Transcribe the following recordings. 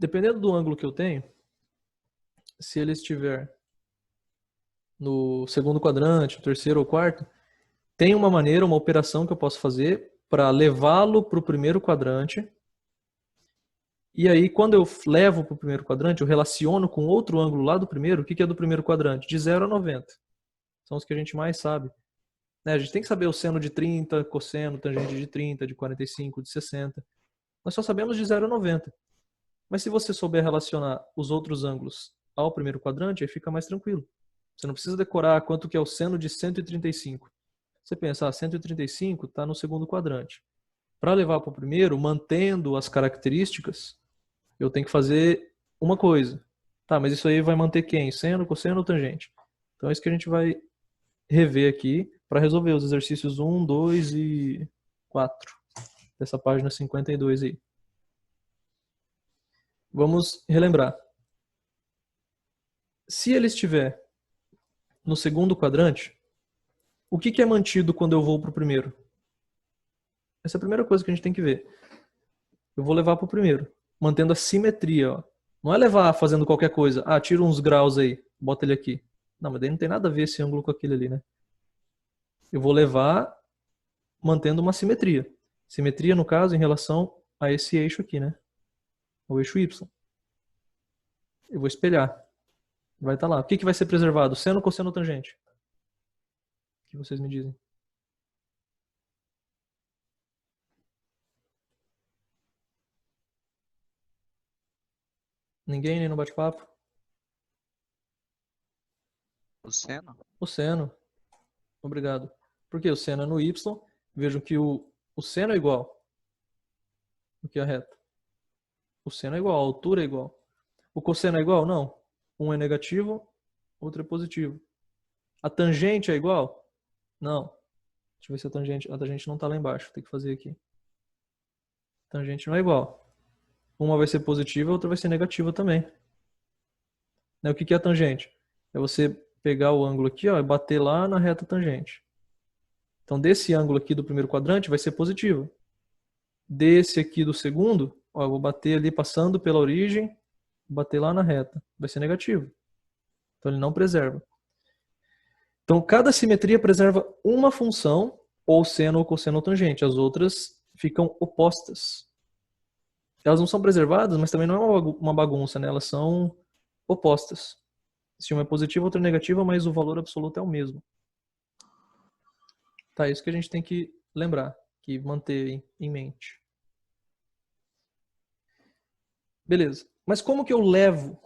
Dependendo do ângulo que eu tenho, se ele estiver no segundo quadrante, o terceiro ou quarto, tem uma maneira, uma operação que eu posso fazer para levá-lo para o primeiro quadrante. E aí, quando eu levo para o primeiro quadrante, eu relaciono com outro ângulo lá do primeiro. O que é do primeiro quadrante? De 0 a 90. São os que a gente mais sabe. Né? A gente tem que saber o seno de 30, cosseno, tangente de 30, de 45, de 60. Nós só sabemos de 0 a 90. Mas se você souber relacionar os outros ângulos ao primeiro quadrante, aí fica mais tranquilo. Você não precisa decorar quanto que é o seno de 135. Você pensa, 135 está no segundo quadrante. Para levar para o primeiro, mantendo as características, eu tenho que fazer uma coisa. Tá, mas isso aí vai manter quem? Seno, cosseno ou tangente? Então é isso que a gente vai rever aqui para resolver os exercícios 1, 2 e 4 dessa página 52 aí. Vamos relembrar. Se ele estiver no segundo quadrante, o que é mantido quando eu vou para o primeiro? Essa é a primeira coisa que a gente tem que ver. Eu vou levar para o primeiro, mantendo a simetria. Ó. Não é levar fazendo qualquer coisa. Ah, tira uns graus aí, bota ele aqui. Não, mas daí não tem nada a ver esse ângulo com aquele ali, né? Eu vou levar mantendo uma simetria. Simetria, no caso, em relação a esse eixo aqui, né? O eixo Y. Eu vou espelhar. Vai estar lá. O que vai ser preservado? Seno, cosseno, tangente? O que vocês me dizem? Ninguém, nem no bate-papo? O seno? O seno. Obrigado. Por que o seno é no Y? Vejam que o seno é igual. O que é a reta? O seno é igual, a altura é igual. O cosseno é igual? Não. Um é negativo, outro é positivo. A tangente é igual? Não. Deixa eu ver se a tangente não está lá embaixo. Tem que fazer aqui. A tangente não é igual. Uma vai ser positiva, a outra vai ser negativa também. Né? O que é a tangente? É você pegar o ângulo aqui, ó, e bater lá na reta tangente. Então, desse ângulo aqui do primeiro quadrante vai ser positivo. Desse aqui do segundo, ó, eu vou bater ali passando pela origem, bater lá na reta. Vai ser negativo. Então, ele não preserva. Então, cada simetria preserva uma função, ou seno ou cosseno ou tangente. As outras ficam opostas. Elas não são preservadas, mas também não é uma bagunça, né? Elas são opostas. Se uma é positiva, outra é negativa, mas o valor absoluto é o mesmo. Tá, isso que a gente tem que lembrar, que manter em mente. Beleza. Mas como que eu levo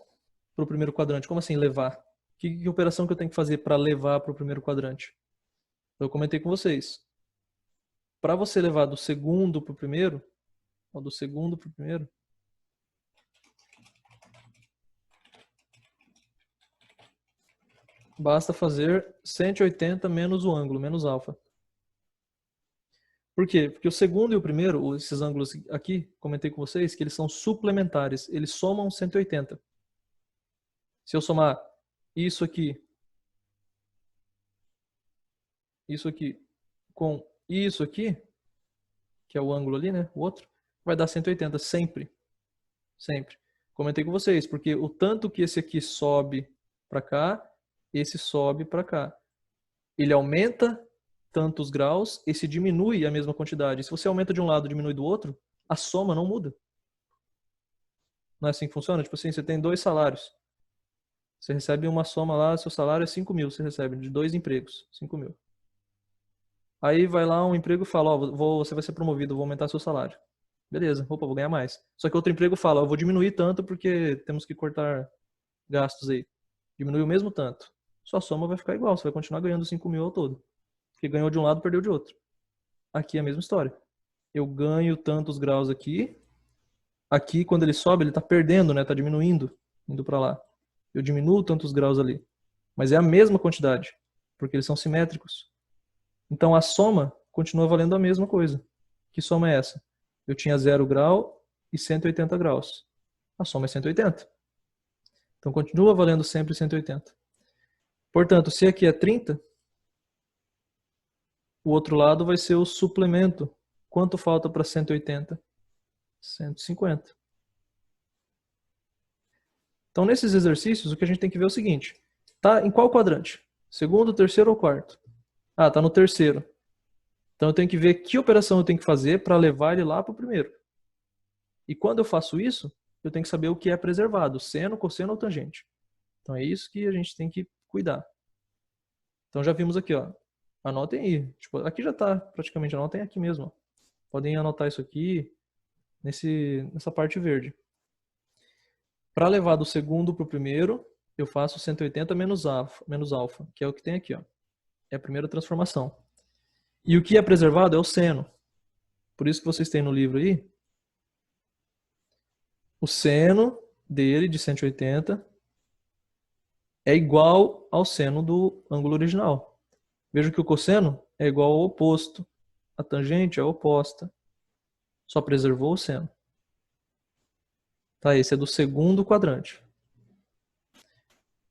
para o primeiro quadrante? Como assim levar? Que operação que eu tenho que fazer para levar para o primeiro quadrante? Eu comentei com vocês. Para você levar do segundo para o primeiro, ou do segundo para o primeiro, basta fazer 180 menos o ângulo, menos alfa. Por quê? Porque o segundo e o primeiro, esses ângulos aqui, comentei com vocês, que eles são suplementares. Eles somam 180. Se eu somar isso aqui com isso aqui, que é o ângulo ali, né? O outro, vai dar 180 sempre. Sempre. Comentei com vocês, porque o tanto que esse aqui sobe para cá, esse sobe para cá. Ele aumenta tantos graus, esse diminui a mesma quantidade. Se você aumenta de um lado e diminui do outro, a soma não muda. Não é assim que funciona? Tipo assim, você tem 2 salários. Você recebe uma soma lá, seu salário é 5 mil, você recebe de 2 empregos, 5 mil. Aí vai lá um emprego e fala, ó, você vai ser promovido, vou aumentar seu salário. Beleza, opa, vou ganhar mais. Só que outro emprego fala, eu vou diminuir tanto porque temos que cortar gastos aí. Diminui o mesmo tanto. Sua soma vai ficar igual, você vai continuar ganhando 5 mil ao todo. Porque ganhou de um lado, perdeu de outro. Aqui é a mesma história. Eu ganho tantos graus aqui. Aqui, quando ele sobe, ele está perdendo, né? Está diminuindo, indo para lá. Eu diminuo tantos graus ali. Mas é a mesma quantidade, porque eles são simétricos. Então a soma continua valendo a mesma coisa. Que soma é essa? Eu tinha 0 grau e 180 graus. A soma é 180. Então continua valendo sempre 180. Portanto, se aqui é 30, o outro lado vai ser o suplemento. Quanto falta para 180? 150. Então, nesses exercícios, o que a gente tem que ver é o seguinte. Tá em qual quadrante? Segundo, terceiro ou quarto? Ah, tá no terceiro. Então, eu tenho que ver que operação eu tenho que fazer para levar ele lá para o primeiro. E quando eu faço isso, eu tenho que saber o que é preservado, seno, cosseno ou tangente. Então, é isso que a gente tem que cuidar. Então, já vimos aqui, ó. Anotem aí. Tipo, aqui já está praticamente, anotem aqui mesmo. Ó. Podem anotar isso aqui nessa parte verde. Para levar do segundo para o primeiro, eu faço 180 menos alfa, que é o que tem aqui. Ó. É a primeira transformação. E o que é preservado é o seno. Por isso que vocês têm no livro aí o seno dele, de 180, é igual ao seno do ângulo original. Veja que o cosseno é igual ao oposto. A tangente é oposta. Só preservou o seno. Tá, esse é do segundo quadrante.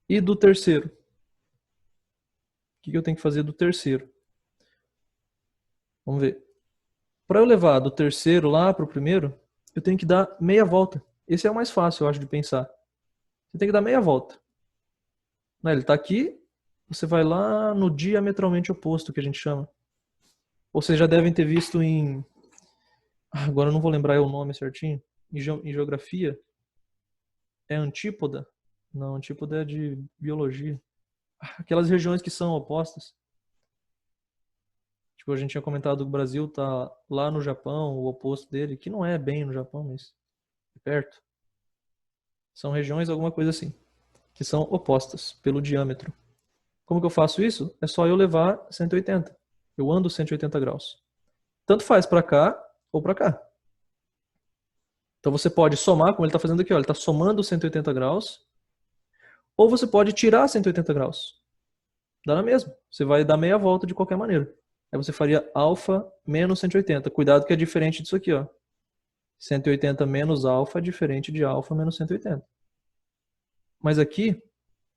E do terceiro? O que eu tenho que fazer do terceiro? Vamos ver. Para eu levar do terceiro lá para o primeiro, eu tenho que dar meia volta. Esse é o mais fácil, eu acho, de pensar. Você tem que dar meia volta. Ele está aqui, você vai lá no diametralmente oposto, que a gente chama. Ou vocês já devem ter visto em... Agora eu não vou lembrar o nome certinho. Em geografia, é antípoda? Não, antípoda é de biologia. Aquelas regiões que são opostas. Tipo, a gente tinha comentado que o Brasil tá lá no Japão, o oposto dele, que não é bem no Japão, mas é perto. São regiões, alguma coisa assim, que são opostas pelo diâmetro. Como que eu faço isso? É só eu levar 180. Eu ando 180 graus. Tanto faz para cá ou para cá. Então você pode somar, como ele está fazendo aqui, ó, ele está somando 180 graus, ou você pode tirar 180 graus. Dá na mesma. Você vai dar meia volta de qualquer maneira. Aí você faria alfa menos 180. Cuidado que é diferente disso aqui, ó. 180 menos alfa é diferente de alfa menos 180. Mas aqui,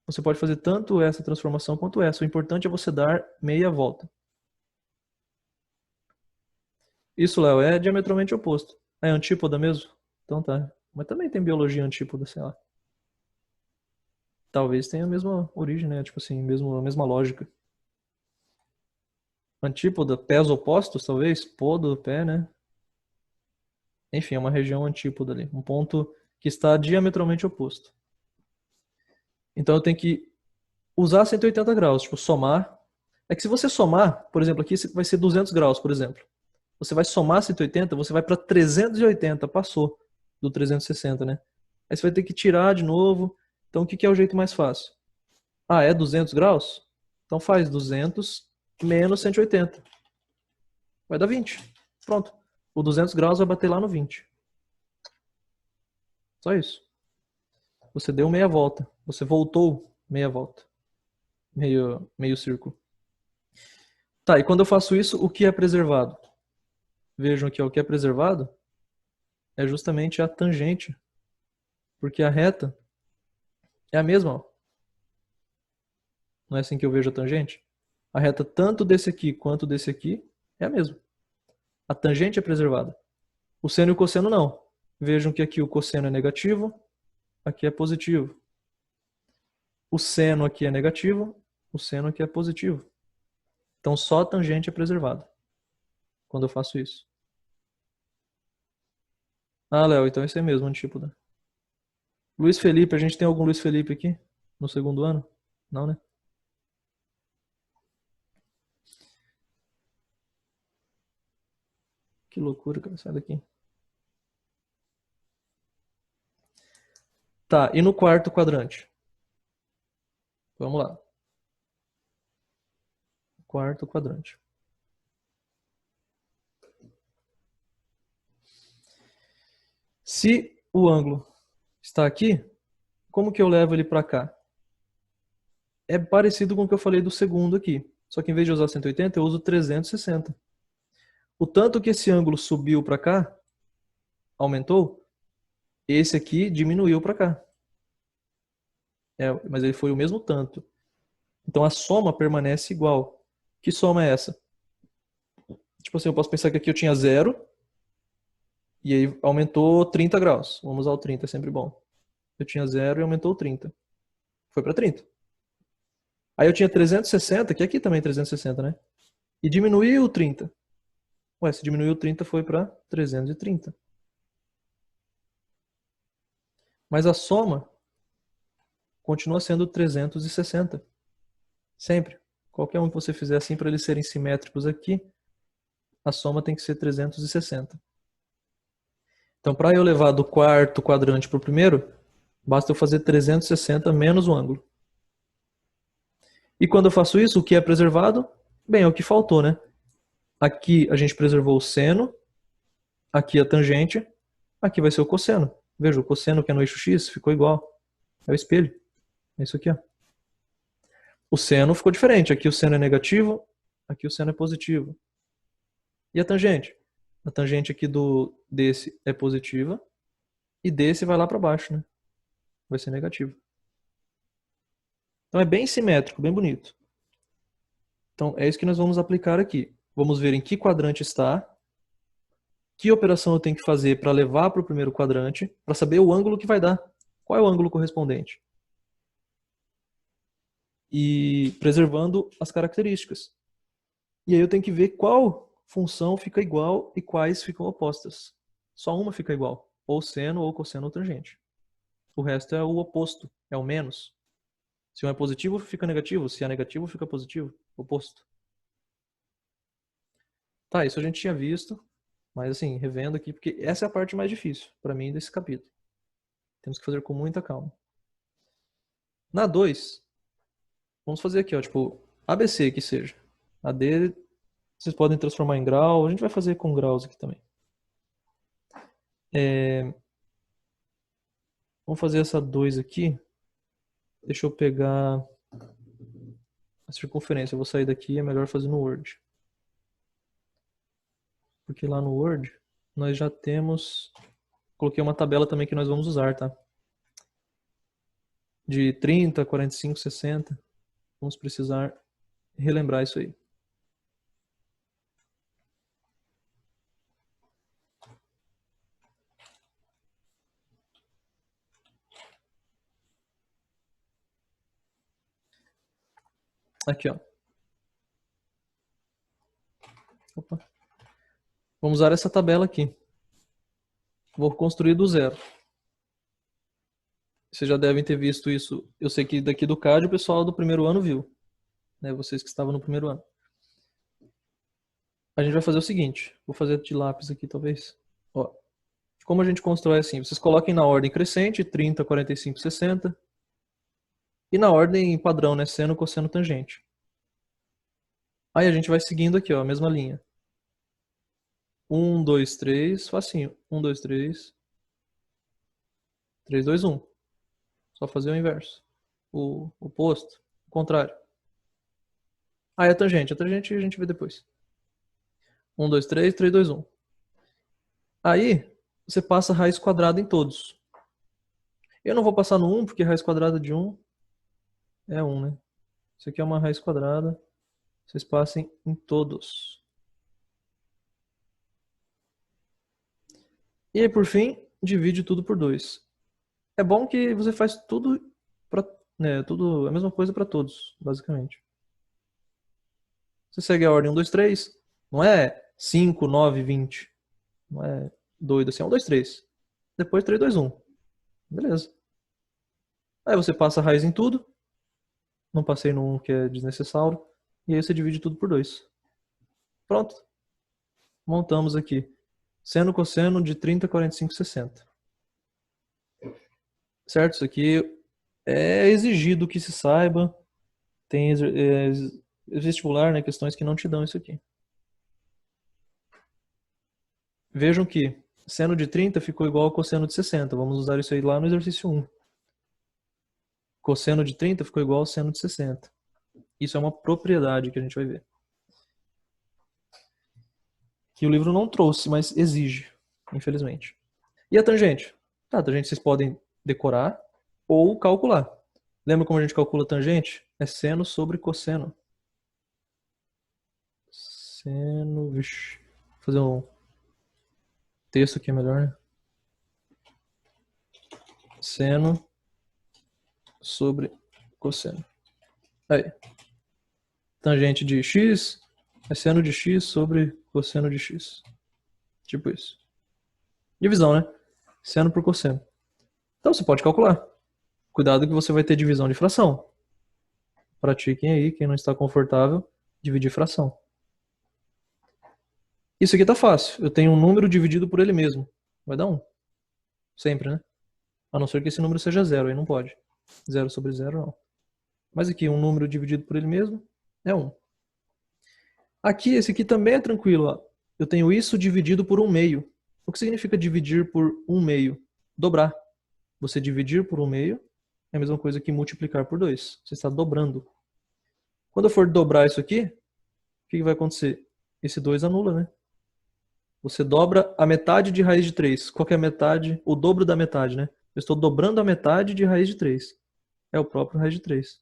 você pode fazer tanto essa transformação quanto essa. O importante é você dar meia volta. Isso, Léo, é diametralmente oposto. É antípoda mesmo? Então tá. Mas também tem biologia antípoda, sei lá. Talvez tenha a mesma origem, né? Tipo assim, a mesma lógica. Antípoda, pés opostos, talvez? Podo, pé, né? Enfim, é uma região antípoda ali. Um ponto que está diametralmente oposto. Então eu tenho que usar 180 graus, tipo, somar. É que se você somar, por exemplo, aqui vai ser 200 graus, por exemplo. Você vai somar 180, você vai para 380, passou do 360, né? Aí você vai ter que tirar de novo. Então o que é o jeito mais fácil? Ah, é 200 graus? Então faz 200 menos 180. Vai dar 20. Pronto. O 200 graus vai bater lá no 20. Só isso. Você deu meia volta. Você voltou meia volta. Meio círculo. Tá, e quando eu faço isso, o que é preservado? Vejam aqui, ó, o que é preservado é justamente a tangente. Porque a reta é a mesma, ó. Não é assim que eu vejo a tangente? A reta tanto desse aqui quanto desse aqui é a mesma. A tangente é preservada. O seno e o cosseno não. Vejam que aqui o cosseno é negativo, aqui é positivo. O seno aqui é negativo, o seno aqui é positivo. Então só a tangente é preservada quando eu faço isso. Ah, Léo, então isso é mesmo, antípoda. Luiz Felipe, a gente tem algum Luiz Felipe aqui no segundo ano? Não, né? Que loucura, cara, sai daqui. Tá, e no quarto quadrante? Vamos lá. Quarto quadrante. Se o ângulo está aqui, como que eu levo ele para cá? É parecido com o que eu falei do segundo aqui. Só que em vez de usar 180, eu uso 360. O tanto que esse ângulo subiu para cá, aumentou, esse aqui diminuiu para cá. Mas ele foi o mesmo tanto. Então a soma permanece igual. Que soma é essa? Tipo assim, eu posso pensar que aqui eu tinha 0, e aí aumentou 30 graus. Vamos usar o 30, é sempre bom. Eu tinha 0 e aumentou 30. Foi para 30. Aí eu tinha 360, que aqui também é 360, né? E diminuiu 30. Ué, se diminuiu 30 foi para 330. Mas a soma continua sendo 360. Sempre. Qualquer um que você fizer assim para eles serem simétricos aqui, a soma tem que ser 360. Então, para eu levar do quarto quadrante para o primeiro, basta eu fazer 360 menos o ângulo. E quando eu faço isso, o que é preservado? Bem, é o que faltou, né? Aqui a gente preservou o seno, aqui a tangente, aqui vai ser o cosseno. Veja, o cosseno que é no eixo X ficou igual. É o espelho. É isso aqui, ó. O seno ficou diferente. Aqui o seno é negativo, aqui o seno é positivo. E a tangente? A tangente aqui desse é positiva e desse vai lá para baixo, né? Vai ser negativo. Então é bem simétrico, bem bonito. Então é isso que nós vamos aplicar aqui. Vamos ver em que quadrante está, que operação eu tenho que fazer para levar para o primeiro quadrante, para saber o ângulo que vai dar. Qual é o ângulo correspondente? E preservando as características. E aí eu tenho que ver qual função fica igual e quais ficam opostas. Só uma fica igual, ou seno, ou cosseno, ou tangente. O resto é o oposto, é o menos. Se um é positivo, fica negativo. Se é negativo, fica positivo. Oposto. Tá, isso a gente tinha visto. Mas assim, revendo aqui, porque essa é a parte mais difícil para mim desse capítulo. Temos que fazer com muita calma. Na 2, vamos fazer aqui, ó, tipo, ABC que seja. A D vocês podem transformar em grau. A gente vai fazer com graus aqui também. Vamos fazer essa 2 aqui. Deixa eu pegar a circunferência. Eu vou sair daqui, é melhor fazer no Word. Porque lá no Word nós já temos... Coloquei uma tabela também que nós vamos usar, tá? De 30, 45, 60. Vamos precisar relembrar isso aí. Aqui, ó. Opa. Vamos usar essa tabela aqui. Vou construir do zero. Vocês já devem ter visto isso. Eu sei que daqui do CAD o pessoal do primeiro ano viu. Né? Vocês que estavam no primeiro ano. A gente vai fazer o seguinte. Vou fazer de lápis aqui, talvez. Ó. Como a gente constrói assim? Vocês coloquem na ordem crescente, 30, 45, 60. E na ordem padrão, né? Seno, cosseno, tangente. Aí a gente vai seguindo aqui, ó, a mesma linha. 1, 2, 3, facinho. 1, 2, 3. 3, 2, 1. Só fazer o inverso. O oposto. O contrário. Aí a tangente. A tangente a gente vê depois. 1, 2, 3, 3, 2, 1. Aí você passa raiz quadrada em todos. Eu não vou passar no 1, porque raiz quadrada de 1 é 1, né? Isso aqui é uma raiz quadrada. Vocês passem em todos. E aí, por fim, divide tudo por 2. É bom que você faz tudo para, né, tudo a mesma coisa para todos, basicamente. Você segue a ordem 1, 2, 3. Não é 5, 9, 20. Não é doido assim. É 1, 2, 3. Depois 3, 2, 1. Beleza. Aí você passa a raiz em tudo. Não passei no 1 que é desnecessário. E aí você divide tudo por 2. Pronto. Montamos aqui. Seno, cosseno de 30, 45, 60. Certo? Isso aqui é exigido que se saiba. Tem vestibular, né? Questões que não te dão isso aqui. Vejam que seno de 30 ficou igual ao cosseno de 60. Vamos usar isso aí lá no exercício 1. Cosseno de 30 ficou igual ao seno de 60. Isso é uma propriedade que a gente vai ver. Que o livro não trouxe, mas exige, infelizmente. E a tangente? Tá, a tangente vocês podem decorar ou calcular. Lembra como a gente calcula a tangente? É seno sobre cosseno. Seno... Vixi. Vou fazer um texto aqui melhor, né? Seno sobre cosseno. Aí. Tangente de x é seno de x sobre cosseno de x. Tipo isso. Divisão, né? Seno por cosseno. Então você pode calcular. Cuidado que você vai ter divisão de fração. Pratiquem aí, quem não está confortável, dividir fração. Isso aqui tá fácil. Eu tenho um número dividido por ele mesmo. Vai dar 1. Sempre, né? A não ser que esse número seja 0, aí não pode. 0 sobre 0 não. Mas aqui, um número dividido por ele mesmo é 1. Aqui, esse aqui também é tranquilo. Ó. Eu tenho isso dividido por 1/2. O que significa dividir por 1/2? Dobrar. Você dividir por 1/2 é a mesma coisa que multiplicar por 2. Você está dobrando. Quando eu for dobrar isso aqui, o que vai acontecer? Esse 2 anula, né? Você dobra a metade de raiz de 3. Qual que é a metade? O dobro da metade, né? Eu estou dobrando a metade de raiz de 3. É o próprio raiz de 3.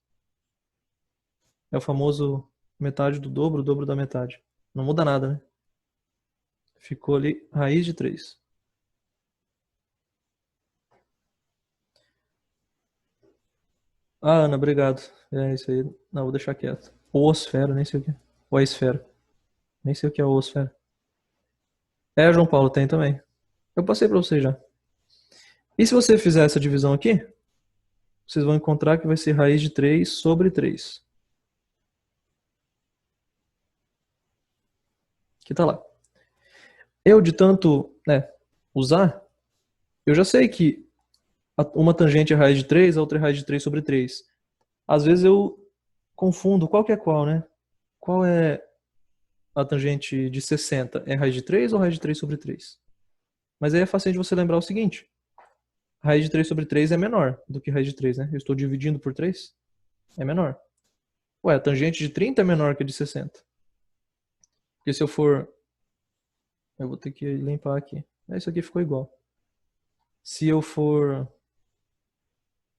É o famoso metade do dobro, o dobro da metade. Não muda nada, né? Ficou ali raiz de 3. Ah, Ana, obrigado. É isso aí. Não, vou deixar quieto. Oosfera, nem sei o que é. Ou é esfera. Nem sei o que é oosfera. É, João Paulo, tem também. Eu passei pra você já. E se você fizer essa divisão aqui, vocês vão encontrar que vai ser raiz de 3 sobre 3. Que tá lá. Eu, de tanto, né, usar, eu já sei que uma tangente é raiz de 3, a outra é raiz de 3 sobre 3. Às vezes eu confundo qual que é qual, né? Qual é a tangente de 60? É raiz de 3 ou raiz de 3 sobre 3? Mas aí é fácil de você lembrar o seguinte. Raiz de 3 sobre 3 é menor do que raiz de 3, né? Eu estou dividindo por 3. É menor. Ué, a tangente de 30 é menor que a de 60. Porque se eu for... Eu vou ter que limpar aqui. Isso aqui ficou igual. Se eu for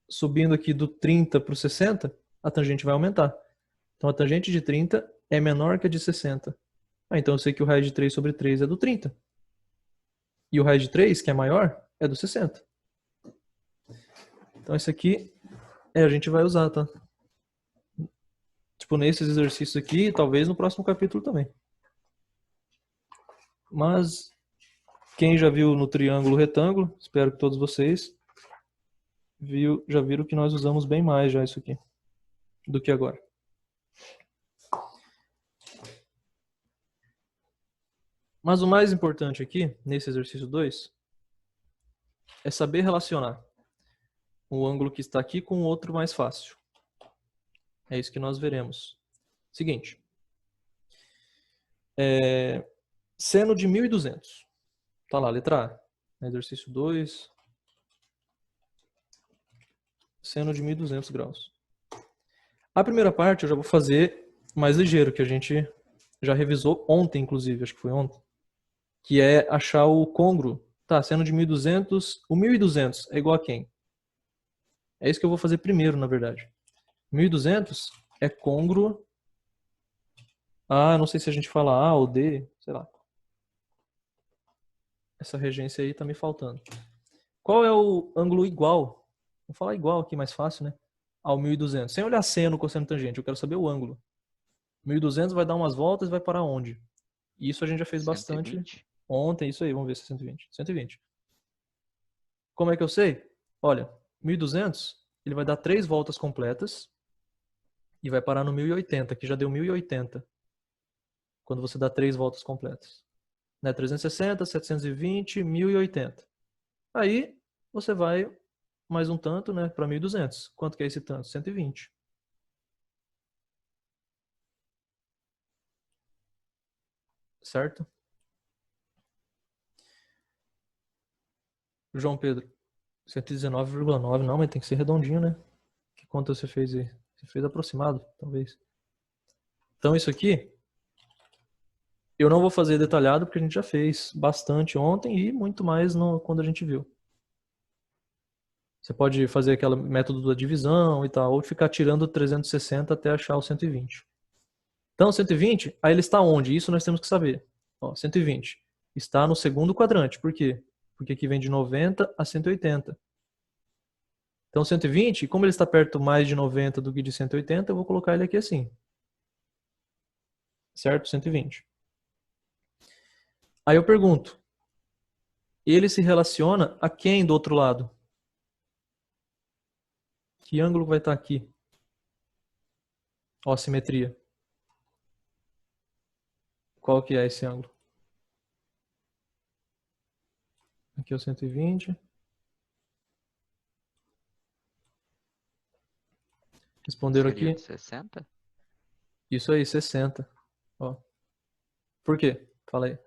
subindo aqui do 30 para o 60, a tangente vai aumentar. Então a tangente de 30 é menor que a de 60. Então eu sei que o raiz de 3 sobre 3 é do 30. E o raiz de 3, que é maior, é do 60. Então isso aqui a gente vai usar, tá? Tipo, nesses exercícios aqui, talvez no próximo capítulo também. Mas quem já viu no triângulo retângulo, espero que todos vocês já viram que nós usamos bem mais já isso aqui do que agora. Mas o mais importante aqui, nesse exercício 2, é saber relacionar o ângulo que está aqui com o outro mais fácil. É isso que nós veremos. Seguinte. Seno de 1.200. Tá lá, letra A. Exercício 2. Seno de 1.200 graus. A primeira parte eu já vou fazer mais ligeiro, que a gente já revisou ontem, inclusive, acho que foi ontem. Que é achar o côngruo. Tá, seno de 1.200. O 1.200 é igual a quem? É isso que eu vou fazer primeiro, na verdade. 1.200 é côngruo. Não sei se a gente fala A ou D, sei lá. Essa regência aí tá me faltando. Qual é o ângulo igual? Vou falar igual aqui, mais fácil, né? Ao 1.200. Sem olhar seno, cosseno, tangente. Eu quero saber o ângulo. 1.200 vai dar umas voltas e vai parar onde? Isso a gente já fez 120. bastante ontem. Isso aí, vamos ver se é 120. 120. Como é que eu sei? Olha, 1.200, ele vai dar 3 voltas completas e vai parar no 1.080, que já deu 1.080. Quando você dá 3 voltas completas. Né? 360, 720, 1.080. Aí você vai mais um tanto, né, para 1.200. Quanto que é esse tanto? 120. Certo? João Pedro, 119,9. Não, mas tem que ser redondinho, né? Que conta você fez aí? Você fez aproximado, talvez. Então isso aqui eu não vou fazer detalhado porque a gente já fez bastante ontem e muito mais quando a gente viu. Você pode fazer aquele método da divisão e tal, ou ficar tirando 360 até achar o 120. Então, 120, aí ele está onde? Isso nós temos que saber. Ó, 120 está no segundo quadrante. Por quê? Porque aqui vem de 90 a 180. Então 120, como ele está perto mais de 90 do que de 180, eu vou colocar ele aqui assim. Certo? 120. Aí eu pergunto, ele se relaciona a quem do outro lado? Que ângulo vai estar aqui? Ó, a simetria. Qual que é esse ângulo? Aqui é o 120. Responderam Seria aqui? de 60? Isso aí, 60. Ó. Por quê? Fala aí.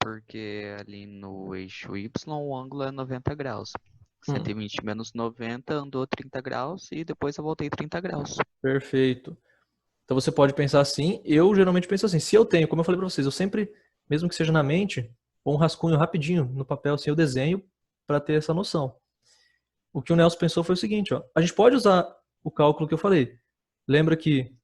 Porque ali no eixo Y o ângulo é 90 graus. Hum, 120 menos 90 andou 30 graus e depois eu voltei 30 graus. perfeito. Então você pode pensar assim. Eu geralmente penso assim. Se eu tenho, como eu falei para vocês, eu sempre, mesmo que seja na mente, ou um rascunho rapidinho no papel, assim, eu desenho para ter essa noção. O que o Nelson pensou foi o seguinte, ó. A gente pode usar o cálculo que eu falei. Lembra que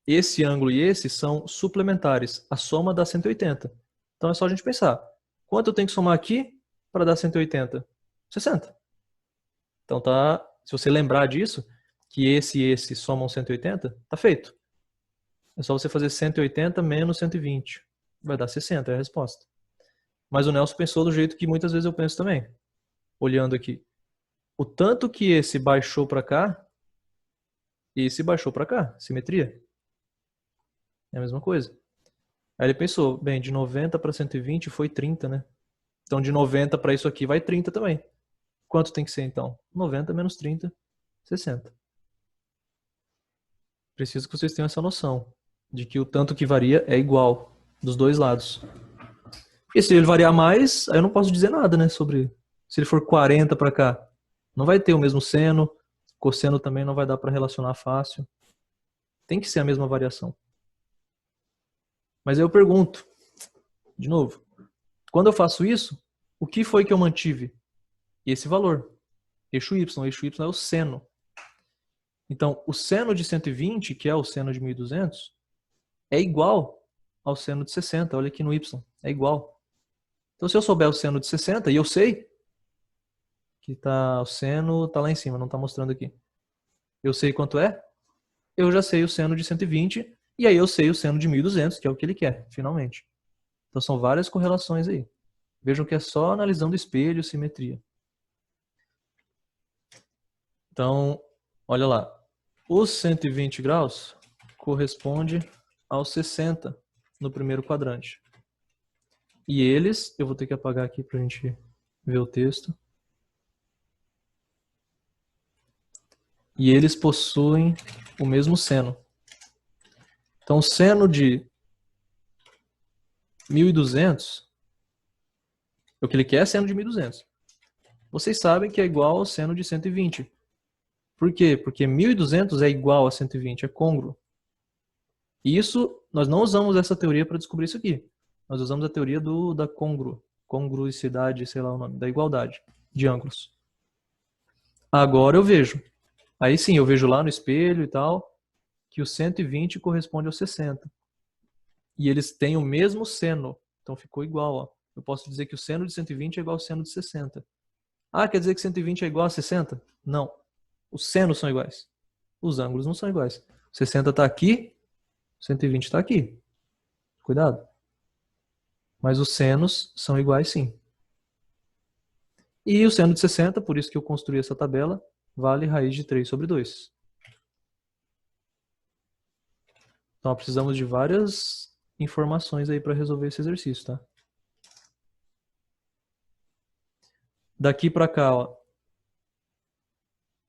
esse ângulo e esse são suplementares. A soma dá 180. Então é só a gente pensar. Quanto eu tenho que somar aqui para dar 180? 60. Então tá, se você lembrar disso, que esse e esse somam 180, tá feito. É só você fazer 180 menos 120. Vai dar 60, é a resposta. Mas o Nelson pensou do jeito que muitas vezes eu penso também. Olhando aqui. O tanto que esse baixou para cá, esse baixou para cá. Simetria. É a mesma coisa. Aí ele pensou, bem, de 90 para 120 foi 30, né? Então de 90 para isso aqui vai 30 também. Quanto tem que ser então? 90 menos 30, 60. Preciso que vocês tenham essa noção de que o tanto que varia é igual dos dois lados. Porque se ele variar mais, aí eu não posso dizer nada, né, sobre se ele for 40 para cá, não vai ter o mesmo seno, cosseno também não vai dar para relacionar fácil. Tem que ser a mesma variação. Mas aí eu pergunto, de novo, quando eu faço isso, o que foi que eu mantive? Esse valor, eixo Y. Eixo Y é o seno. Então, o seno de 120, que é o seno de 1200, é igual ao seno de 60. Olha aqui no Y, é igual. Então, se eu souber o seno de 60, e eu sei que o seno tá lá em cima, não está mostrando aqui. Eu sei quanto é, eu já sei o seno de 120, e aí eu sei o seno de 1200, que é o que ele quer, finalmente. Então, são várias correlações aí. Vejam que é só analisando espelho, simetria. Então, olha lá. Os 120 graus corresponde aos 60 no primeiro quadrante. E eles, eu vou ter que apagar aqui para a gente ver o texto. E eles possuem o mesmo seno. Então, o seno de 1200, o que ele quer é seno de 1200. Vocês sabem que é igual ao seno de 120. Por quê? Porque 1200 é igual a 120, é côngruo. E isso, nós não usamos essa teoria para descobrir isso aqui. Nós usamos a teoria da congruicidade, sei lá o nome, da igualdade de ângulos. Agora eu vejo. Aí sim, eu vejo lá no espelho e tal, que o 120 corresponde ao 60. E eles têm o mesmo seno. Então ficou igual, ó. Eu posso dizer que o seno de 120 é igual ao seno de 60. Ah, quer dizer que 120 é igual a 60? Não. Os senos são iguais. Os ângulos não são iguais. 60 está aqui, 120 está aqui. Cuidado. Mas os senos são iguais sim. E o seno de 60, por isso que eu construí essa tabela, vale raiz de 3 sobre 2. Então precisamos de várias informações aí para resolver esse exercício, tá? Daqui para cá, ó.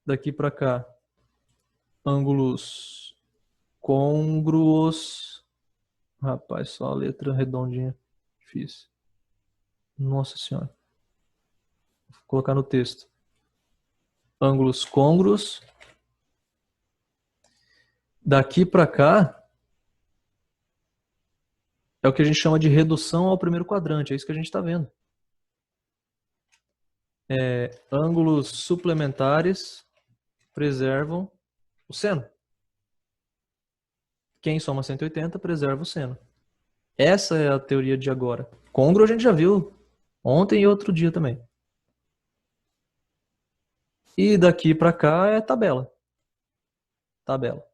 Daqui para cá, ângulos côngruos. Rapaz, só a letra redondinha. Difícil. Nossa senhora. Vou colocar no texto. Ângulos côngruos. Daqui para cá é o que a gente chama de redução ao primeiro quadrante. É isso que a gente está vendo. Ângulos suplementares preservam o seno. Quem soma 180 preserva o seno. Essa é a teoria de agora. Côngruo a gente já viu ontem e outro dia também. E daqui para cá é tabela. Tabela.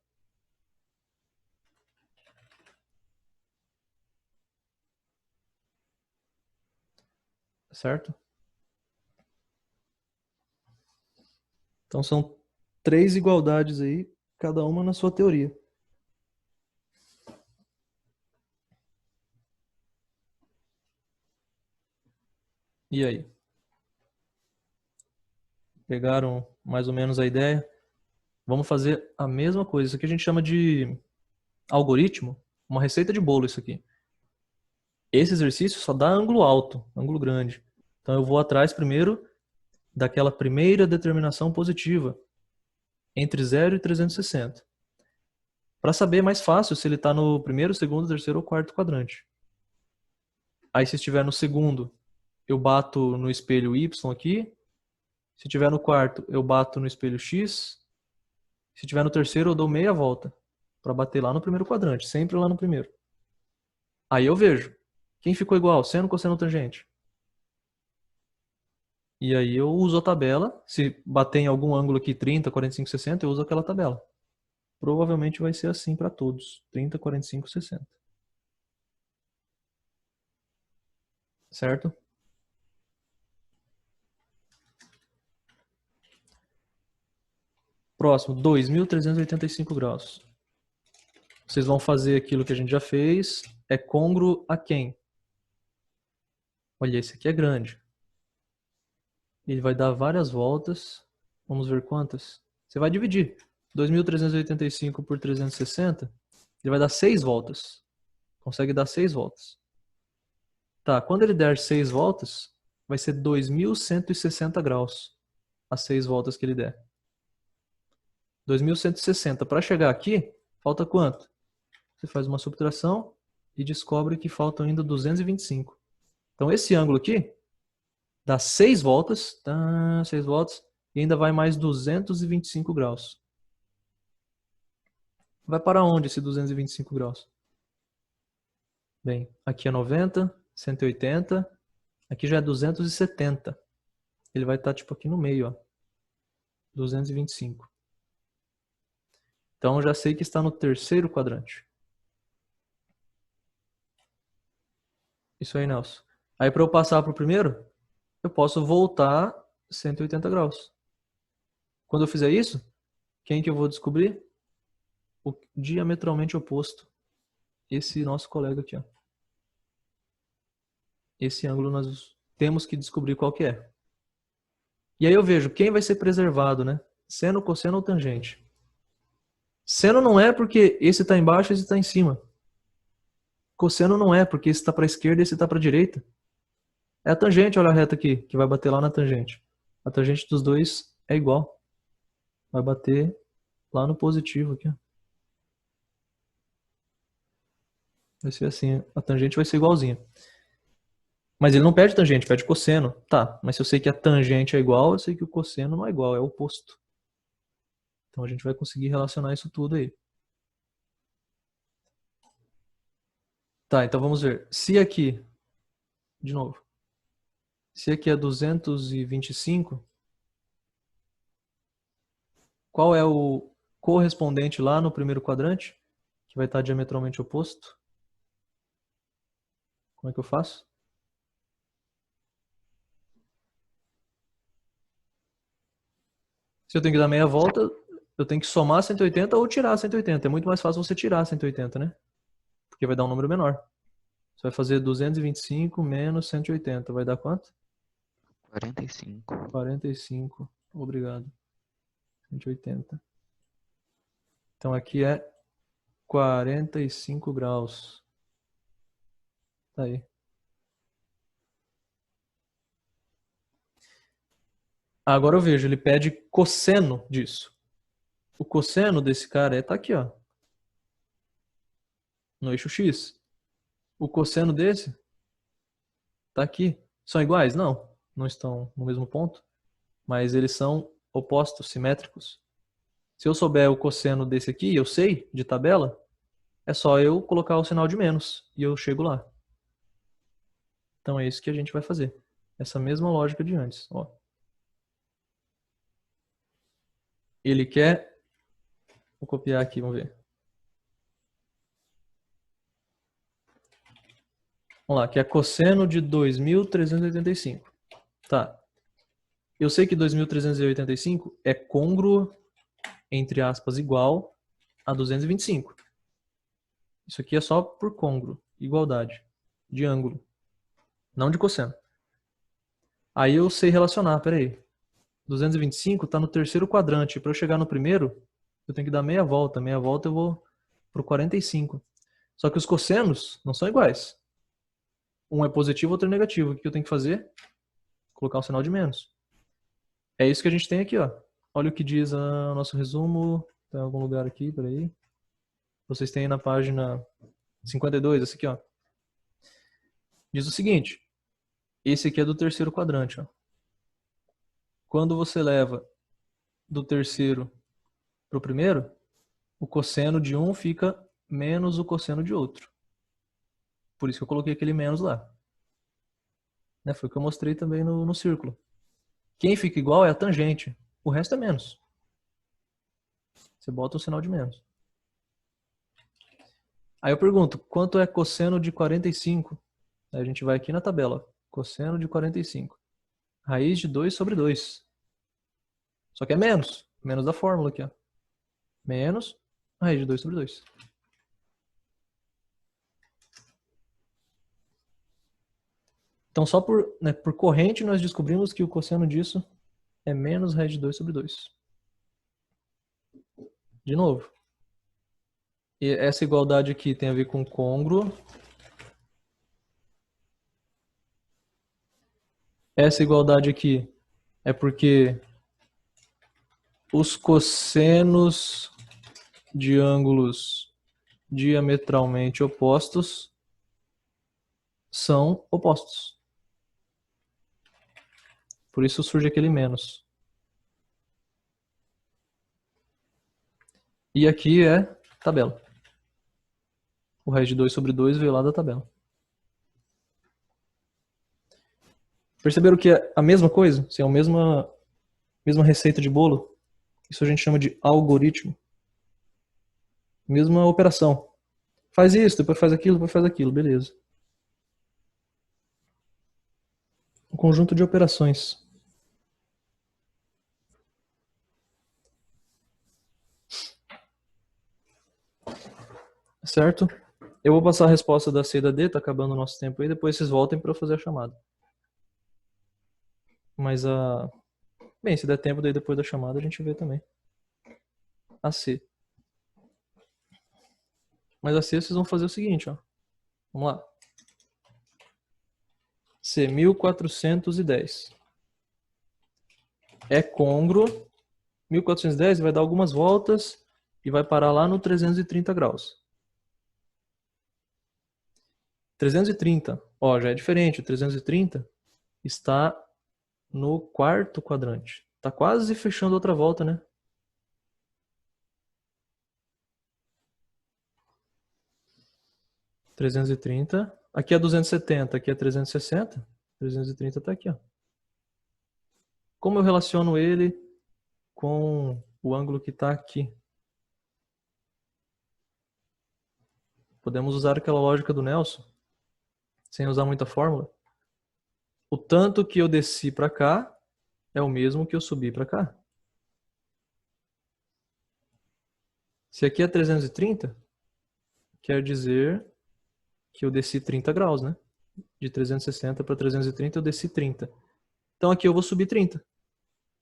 Certo? Então são 3 igualdades aí, cada uma na sua teoria. E aí? Pegaram mais ou menos a ideia? Vamos fazer a mesma coisa. Isso aqui a gente chama de algoritmo, uma receita de bolo isso aqui. Esse exercício só dá ângulo alto, ângulo grande. Então eu vou atrás primeiro daquela primeira determinação positiva, entre 0 e 360. Para saber é mais fácil se ele está no primeiro, segundo, terceiro ou quarto quadrante. Aí se estiver no segundo, eu bato no espelho Y aqui. Se estiver no quarto, eu bato no espelho X. Se estiver no terceiro, eu dou meia volta para bater lá no primeiro quadrante, sempre lá no primeiro. Aí eu vejo quem ficou igual, seno, cosseno, tangente. E aí eu uso a tabela. Se bater em algum ângulo aqui 30, 45, 60, eu uso aquela tabela. Provavelmente vai ser assim para todos. 30, 45, 60. Certo? Próximo, 2.385 graus. Vocês vão fazer aquilo que a gente já fez. É côngruo a quem? Olha, esse aqui é grande. Ele vai dar várias voltas. Vamos ver quantas. Você vai dividir. 2.385 por 360. Ele vai dar 6 voltas. Consegue dar 6 voltas. Tá, quando ele der 6 voltas, vai ser 2.160 graus. As 6 voltas que ele der. 2.160. Para chegar aqui, falta quanto? Você faz uma subtração e descobre que faltam ainda 225. Então esse ângulo aqui dá 6 voltas, 6 voltas, e ainda vai mais 225 graus. Vai para onde esse 225 graus? Bem, aqui é 90, 180, aqui já é 270. Ele vai estar tipo aqui no meio, ó. 225. Então já sei que está no terceiro quadrante. Isso aí, Nelson. Aí para eu passar para o primeiro, eu posso voltar 180 graus. Quando eu fizer isso, quem que eu vou descobrir? O diametralmente oposto. Esse nosso colega aqui, ó. Esse ângulo nós temos que descobrir qual que é. E aí eu vejo quem vai ser preservado, né? Seno, cosseno ou tangente. Seno não é porque esse está embaixo e esse está em cima. Cosseno não é porque esse está para a esquerda e esse está para a direita. É a tangente, olha a reta aqui, que vai bater lá na tangente. A tangente dos dois é igual. Vai bater lá no positivo aqui, ó. Vai ser assim, a tangente vai ser igualzinha. Mas ele não pede tangente, pede cosseno. Tá, mas se eu sei que a tangente é igual, eu sei que o cosseno não é igual, é o oposto. Então a gente vai conseguir relacionar isso tudo aí. Tá, então vamos ver. Se aqui, de novo, se aqui é 225, qual é o correspondente lá no primeiro quadrante? Que vai estar diametralmente oposto? Como é que eu faço? Se eu tenho que dar meia volta, eu tenho que somar 180 ou tirar 180. É muito mais fácil você tirar 180, né? Porque vai dar um número menor. Você vai fazer 225 menos 180. Vai dar quanto? 45. 45. Obrigado. 180. Então aqui é 45 graus. Tá aí. Agora eu vejo, ele pede cosseno disso. O cosseno desse cara tá aqui, ó. No eixo X. O cosseno desse tá aqui. São iguais? Não. Não estão no mesmo ponto. Mas eles são opostos, simétricos. Se eu souber o cosseno desse aqui, eu sei, de tabela, é só eu colocar o sinal de menos e eu chego lá. Então é isso que a gente vai fazer. Essa mesma lógica de antes. Ó. Ele quer... Vou copiar aqui, vamos ver. Vamos lá, que é cosseno de 2.385. Tá. Eu sei que 2.385 é côngruo, entre aspas, igual a 225. Isso aqui é só por côngruo, igualdade, de ângulo, não de cosseno. Aí eu sei relacionar, peraí. 225 está no terceiro quadrante. Para eu chegar no primeiro, eu tenho que dar meia volta. Meia volta eu vou para o 45. Só que os cossenos não são iguais. Um é positivo, outro é negativo. O que eu tenho que fazer? Colocar o sinal de menos. É isso que a gente tem aqui, ó. Olha o que diz o nosso resumo. Tem algum lugar aqui, peraí. Vocês têm aí na página 52, esse aqui, ó. Diz o seguinte. Esse aqui é do terceiro quadrante, ó. Quando você leva do terceiro para o primeiro, o cosseno de um fica menos o cosseno de outro. Por isso que eu coloquei aquele menos lá. Né? Foi o que eu mostrei também no círculo. Quem fica igual é a tangente. O resto é menos. Você bota o sinal de menos. Aí eu pergunto, quanto é cosseno de 45? Aí a gente vai aqui na tabela. Cosseno de 45. Raiz de 2 sobre 2. Só que é menos. Menos da fórmula aqui, ó. Menos a raiz de 2 sobre 2. Então só por corrente nós descobrimos que o cosseno disso é menos raiz de 2 sobre 2. De novo. E essa igualdade aqui tem a ver com côngruo. Essa igualdade aqui é porque os cossenos de ângulos diametralmente opostos são opostos. Por isso surge aquele menos. E aqui é tabela. O raiz de 2 sobre 2 veio lá da tabela. Perceberam que é a mesma coisa? Se é a mesma receita de bolo? Isso a gente chama de algoritmo. Mesma operação. Faz isso, depois faz aquilo, beleza. Um conjunto de operações. Certo? Eu vou passar a resposta da C e da D, tá acabando o nosso tempo aí, depois vocês voltem para eu fazer a chamada. Mas a... Bem, se der tempo daí depois da chamada a gente vê também. A C. Mas a C vocês vão fazer o seguinte, ó. Vamos lá. C, 1410. É côngruo. 1410 vai dar algumas voltas e vai parar lá no 330 graus. 330, ó, já é diferente. O 330 está no quarto quadrante. Tá quase fechando outra volta, né? (330). Aqui é 270, aqui é 360. 330 tá aqui, ó. Como eu relaciono ele com o ângulo que está aqui? Podemos usar aquela lógica do Nelson, sem usar muita fórmula. O tanto que eu desci para cá é o mesmo que eu subi para cá. Se aqui é 330, quer dizer que eu desci 30 graus, né? De 360 para 330 eu desci 30. Então aqui eu vou subir 30.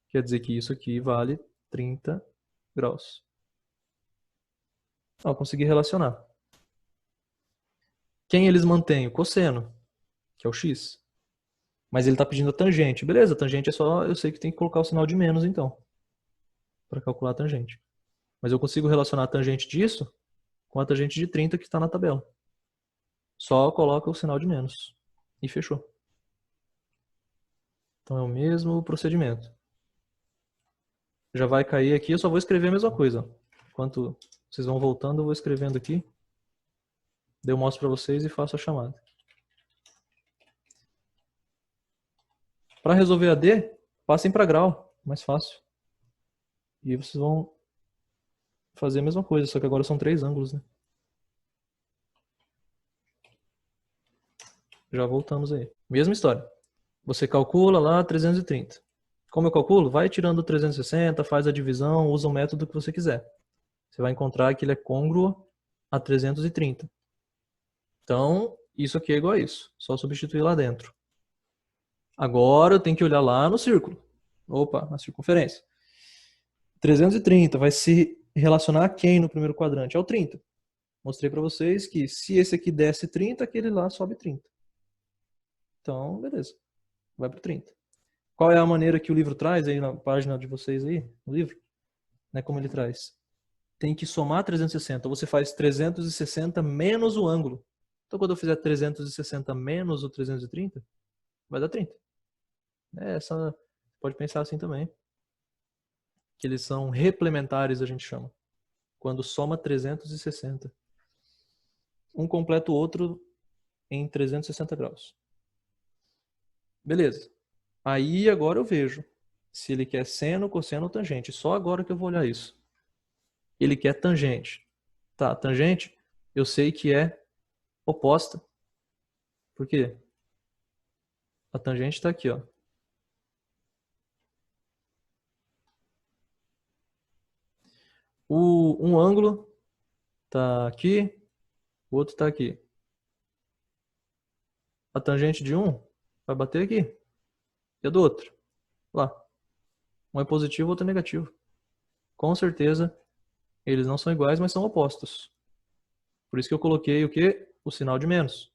Quer dizer que isso aqui vale 30 graus. Ó, consegui relacionar. Quem eles mantêm? O cosseno, que é o x. Mas ele está pedindo a tangente. Beleza, a tangente é só... Eu sei que tem que colocar o sinal de menos, então. Para calcular a tangente. Mas eu consigo relacionar a tangente disso com a tangente de 30 que está na tabela. Só coloca o sinal de menos. E fechou. Então é o mesmo procedimento. Já vai cair aqui, eu só vou escrever a mesma coisa. Enquanto vocês vão voltando, eu vou escrevendo aqui. Daí eu mostro para vocês e faço a chamada. Para resolver a D, passem para grau. Mais fácil. E vocês vão fazer a mesma coisa, só que agora são 3 ângulos, né? Já voltamos aí. Mesma história. Você calcula lá 330. Como eu calculo? Vai tirando 360, faz a divisão, usa o método que você quiser. Você vai encontrar que ele é côngruo a 330. Então, isso aqui é igual a isso. Só substituir lá dentro. Agora eu tenho que olhar lá no círculo. Opa, na circunferência. 330 vai se relacionar a quem no primeiro quadrante? Ao 30. Mostrei para vocês que se esse aqui desce 30, aquele lá sobe 30. Então, beleza. Vai para 30. Qual é a maneira que o livro traz aí na página de vocês aí, no livro? Né, como ele traz? Tem que somar 360. Você faz 360 menos o ângulo. Então, quando eu fizer 360 menos o 330, vai dar 30. Essa, pode pensar assim também. Que eles são replementares, a gente chama. Quando soma 360. Um completa o outro em 360 graus. Beleza. Aí agora eu vejo se ele quer seno, cosseno ou tangente. Só agora que eu vou olhar isso. Ele quer tangente. Tá, tangente eu sei que é oposta. Por quê? A tangente está aqui, ó. Um ângulo está aqui, o outro está aqui. A tangente de um vai bater aqui. E a do outro? Lá. Um é positivo, o outro é negativo. Com certeza, eles não são iguais, mas são opostos. Por isso que eu coloquei o quê? O sinal de menos.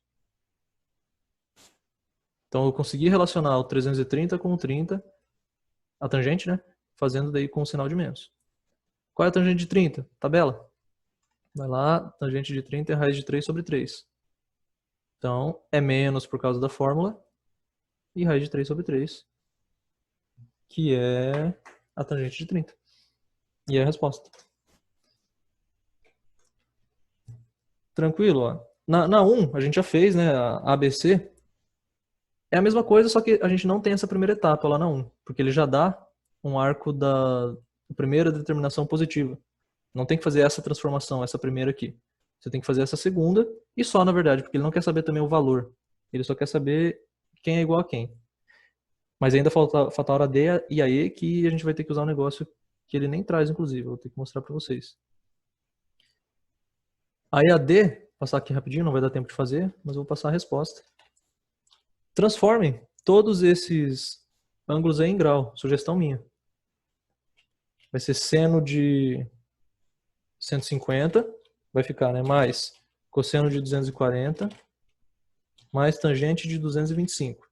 Então eu consegui relacionar o 330 com o 30, a tangente, né? Fazendo daí com o sinal de menos. Qual é a tangente de 30? Tabela. Vai lá, tangente de 30 é raiz de 3 sobre 3. Então, é menos por causa da fórmula. E raiz de 3 sobre 3, que é a tangente de 30. E é a resposta. Tranquilo, ó. Na 1, a gente já fez, né? A ABC. É a mesma coisa, só que a gente não tem essa primeira etapa lá na 1. Porque ele já dá um arco da primeira determinação positiva. Não tem que fazer essa transformação, essa primeira aqui. Você tem que fazer essa segunda e só, na verdade, porque ele não quer saber também o valor. Ele só quer saber quem é igual a quem. Mas ainda falta a hora D e a E, que a gente vai ter que usar um negócio que ele nem traz, inclusive. Eu vou ter que mostrar para vocês. Aí a D, vou passar aqui rapidinho, não vai dar tempo de fazer, mas eu vou passar a resposta. Transformem todos esses ângulos aí em grau. Sugestão minha. Vai ser seno de 150, vai ficar, né? Mais cosseno de 240, mais tangente de 225.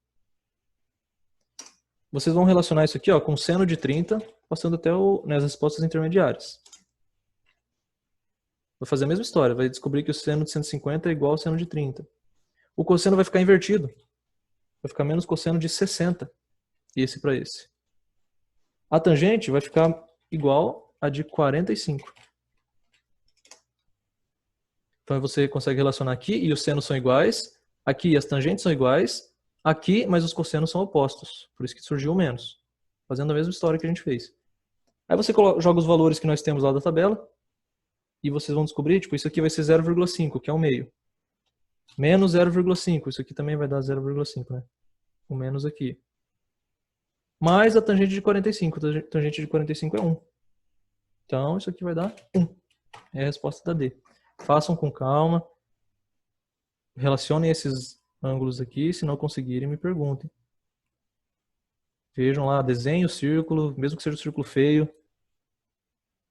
Vocês vão relacionar isso aqui, ó, com seno de 30, passando até as respostas intermediárias. Vai fazer a mesma história, vai descobrir que o seno de 150 é igual ao seno de 30. O cosseno vai ficar invertido. Vai ficar menos cosseno de 60, esse para esse. A tangente vai ficar igual a de 45. Então você consegue relacionar aqui e os senos são iguais, aqui as tangentes são iguais, aqui, mas os cossenos são opostos. Por isso que surgiu o menos. Fazendo a mesma história que a gente fez. Aí você joga os valores que nós temos lá da tabela e vocês vão descobrir, tipo, isso aqui vai ser 0,5, que é o meio. Menos 0,5, isso aqui também vai dar 0,5, né? O menos aqui. Mais a tangente de 45, a tangente de 45 é 1. Então isso aqui vai dar 1. É a resposta da D. Façam com calma. Relacionem esses ângulos aqui, se não conseguirem, me perguntem. Vejam lá, desenhe o círculo, mesmo que seja um círculo feio.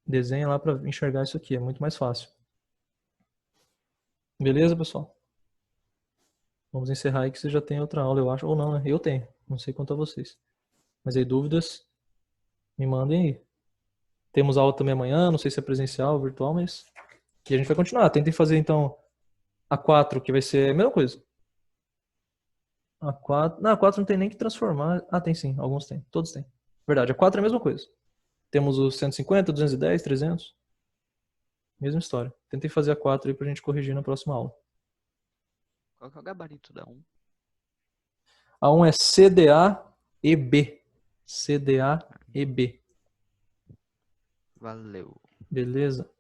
Desenhe lá para enxergar isso aqui, é muito mais fácil. Beleza, pessoal? Vamos encerrar aí que você já tem outra aula, eu acho. Ou não, né? Eu tenho. Não sei quanto a vocês. Mas aí, dúvidas, me mandem aí. Temos aula também amanhã, não sei se é presencial ou virtual, mas... E a gente vai continuar. Tentem fazer, então, a 4, que vai ser a mesma coisa. A 4... Não, a 4 não tem nem que transformar. Ah, tem sim. Alguns tem. Todos têm. Verdade, a 4 é a mesma coisa. Temos os 150, 210, 300. Mesma história. Tentem fazer a 4 aí pra gente corrigir na próxima aula. Qual que é o gabarito da 1? A 1 é CDA e B. CDA e B. Valeu. Beleza?